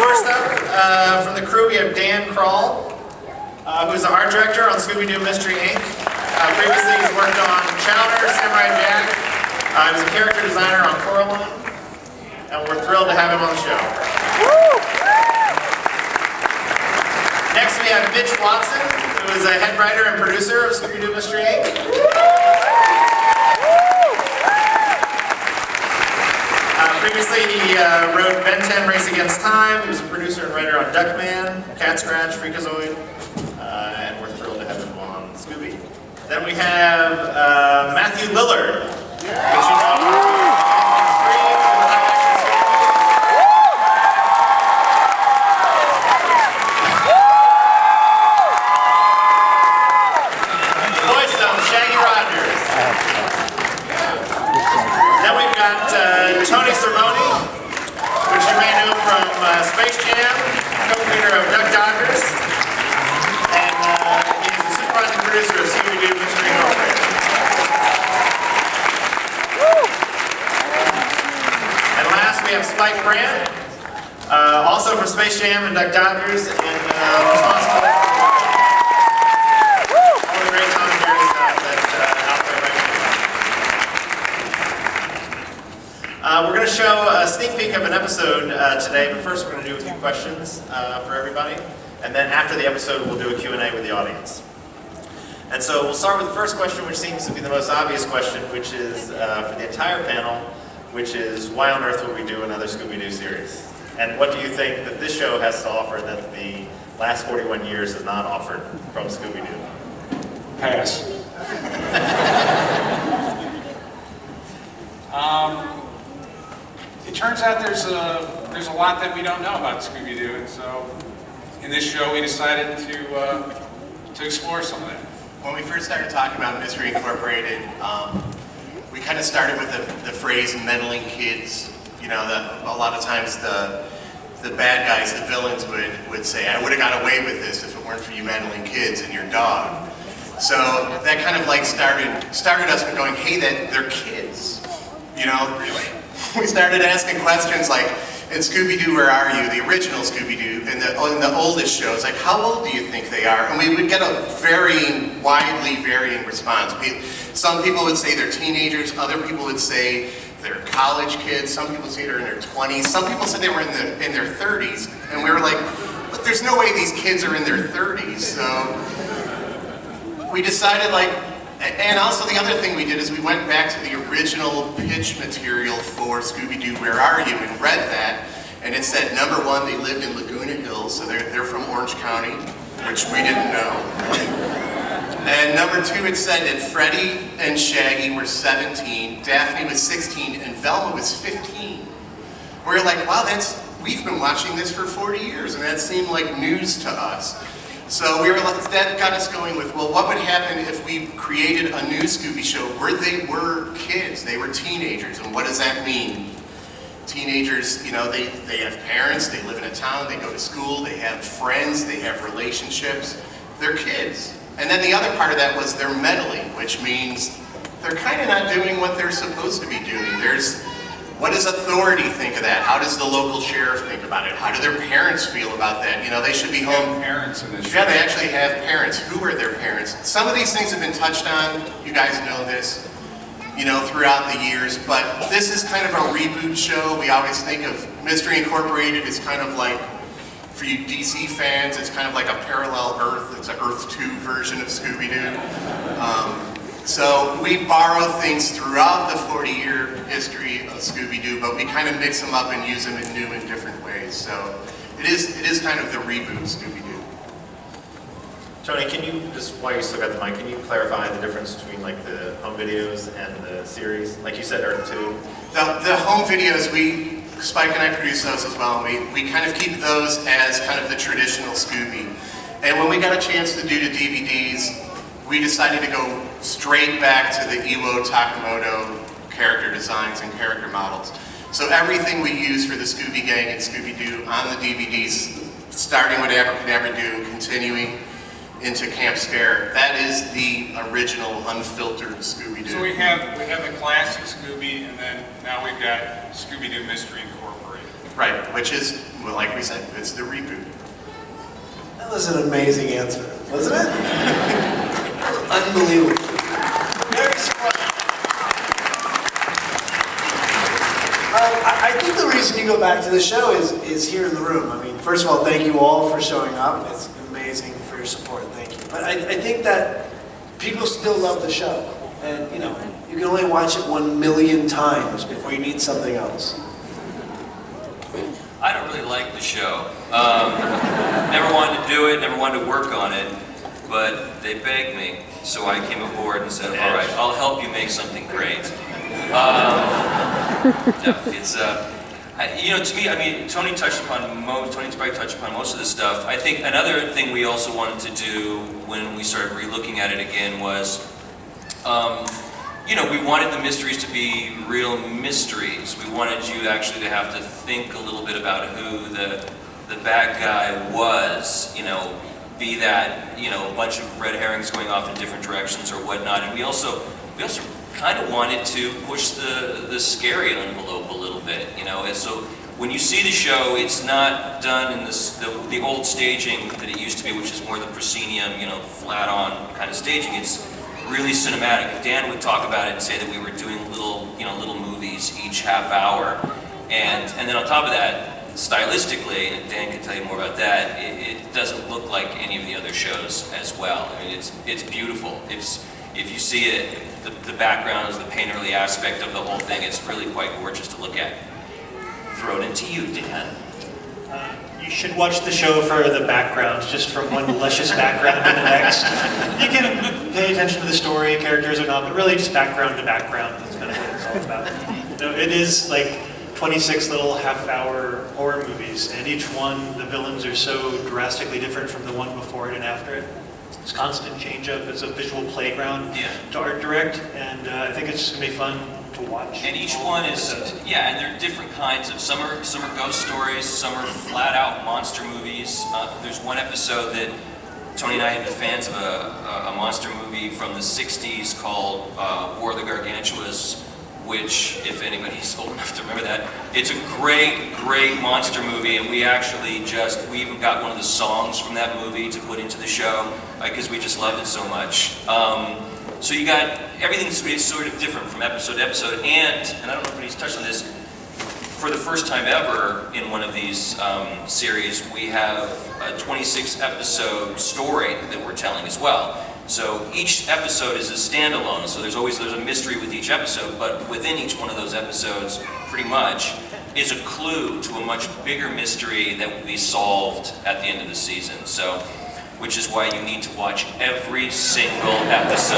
First up, from the crew, we have Dan Krall, who's the art director on Scooby Doo Mystery Inc. Previously, he's worked on Chowder, Samurai Jack. He was a character designer on Coraline, and we're thrilled to have him on the show. Next, we have Mitch Watson, who is a head writer and producer of Scooby Doo Mystery Inc. Previously, he wrote Ben 10 Race Against Time. He was a producer and writer on Duckman, Cat Scratch, Freakazoid, and we're thrilled to have him on Scooby. Then we have Matthew Lillard, which you know. Tony Cervone, which you may know from Space Jam, co-creator of Duck Dodgers, and he's the supervising producer of Scooby Doo Mystery Incorporated. And last we have Spike Brandt, also from Space Jam and Duck Dodgers, and responsible for all the great commentaries that out there right now. We're going to show a sneak peek of an episode today, but first we're going to do a few questions for everybody, and then after the episode we'll do a Q&A with the audience. And so we'll start with the first question, which seems to be the most obvious question, which is for the entire panel, which is why on earth would we do another Scooby Doo series? And what do you think that this show has to offer that the last 41 years has not offered from Scooby Doo? Pass. It turns out there's a lot that we don't know about Scooby Doo, and so in this show we decided to explore some of that. When we first started talking about Mystery Incorporated, we kind of started with the phrase "meddling kids." You know, a lot of times the bad guys, the villains, would say, "I would have got away with this if it weren't for you meddling kids and your dog." So that kind of like started us with going, "Hey, they're kids," you know. Really? We started asking questions like, in Scooby Doo, Where Are You? The original Scooby Doo, in the oldest shows, like, how old do you think they are? And we would get a widely varying response. Some people would say they're teenagers, other people would say they're college kids, some people say they're in their 20s, some people said they were in their 30s, and we were like, but there's no way these kids are in their 30s, so we decided, like, and also the other thing we did is we went back to the original pitch material for Scooby Doo, Where Are You? And read that, and it said, number one, they lived in Laguna Hills, so they're from Orange County, which we didn't know. And number two, it said that Freddy and Shaggy were 17, Daphne was 16, and Velma was 15. We were like, wow, we've been watching this for 40 years, and that seemed like news to us. So that got us going with, well, what would happen if we created a new Scooby show where they were kids, they were teenagers, and what does that mean? Teenagers, you know, they have parents, they live in a town, they go to school, they have friends, they have relationships, they're kids. And then the other part of that was they're meddling, which means they're kind of not doing what they're supposed to be doing. What does authority think of that? How does the local sheriff think about it? How do their parents feel about that? You know, they should be home. Parents in this show. Yeah, they actually have parents. Who are their parents? Some of these things have been touched on. You guys know this, you know, throughout the years. But this is kind of a reboot show. We always think of Mystery Incorporated as kind of like, for you DC fans, it's kind of like a parallel Earth. It's an Earth 2 version of Scooby Doo. So we borrow things throughout the 40-year history of Scooby Doo, but we kind of mix them up and use them in new and different ways. So it is kind of the reboot Scooby Doo. Tony, can you, just while you still got the mic, can you clarify the difference between like the home videos and the series? Like you said, Earth 2. The home videos, Spike and I produce those as well, and we kind of keep those as kind of the traditional Scooby. And when we got a chance to do the DVDs, we decided to go straight back to the Iwo Takamoto character designs and character models. So everything we use for the Scooby Gang and Scooby Doo on the DVDs, starting with Abracadabra Doo, continuing into Camp Scare. That is the original unfiltered Scooby Doo. So we have the classic Scooby, and then now we've got Scooby Doo Mystery Incorporated. Right, which is, well, like we said, it's the reboot. That was an amazing answer, wasn't it? Unbelievable. Very smart. I think the reason you go back to the show is here in the room. I mean, first of all, thank you all for showing up. It's amazing for your support. Thank you. But I think that people still love the show. And, you know, you can only watch it 1 million times before you need something else. I don't really like the show. Never wanted to do it, never wanted to work on it, but they begged me, so I came aboard and said, all right, I'll help you make something great. No, it's, you know, to me, I mean, Tony probably touched upon most of this stuff. I think another thing we also wanted to do when we started re-looking at it again was, you know, we wanted the mysteries to be real mysteries. We wanted you actually to have to think a little bit about who the bad guy was, you know, be that, you know, a bunch of red herrings going off in different directions or whatnot. And we also kind of wanted to push the scary envelope a little bit, you know. And so when you see the show, it's not done in the old staging that it used to be, which is more the proscenium, you know, flat-on kind of staging. It's really cinematic. Dan would talk about it and say that we were doing little movies each half hour, and then on top of that, stylistically, and Dan can tell you more about that, it doesn't look like any of the other shows as well. I mean, it's beautiful. If you see it, the backgrounds, the painterly aspect of the whole thing, it's really quite gorgeous to look at. Throw it into you, Dan. You should watch the show for the backgrounds, just from one luscious background to the next. You can pay attention to the story, characters or not, but really just background to background. That's kind of what it's all about. You know, it is like 26 little half-hour horror movies, and each one, the villains are so drastically different from the one before it and after it. It's constant change-up. It's a visual playground to art direct, and I think it's going to be fun to watch. And each one is, yeah, and they're different kinds of, some are ghost stories, some are flat-out monster movies. There's one episode that Tony and I have been fans of a monster movie from the 60s called War of the Gargantuas, which, if anybody's old enough to remember that, it's a great monster movie, and we even got one of the songs from that movie to put into the show, because we just loved it so much. So you got, everything's sort of different from episode to episode, and I don't know if anybody's touched on this, for the first time ever in one of these series, we have a 26-episode story that we're telling as well. So each episode is a standalone, so there's a mystery with each episode, but within each one of those episodes, pretty much, is a clue to a much bigger mystery that will be solved at the end of the season. So, which is why you need to watch every single episode.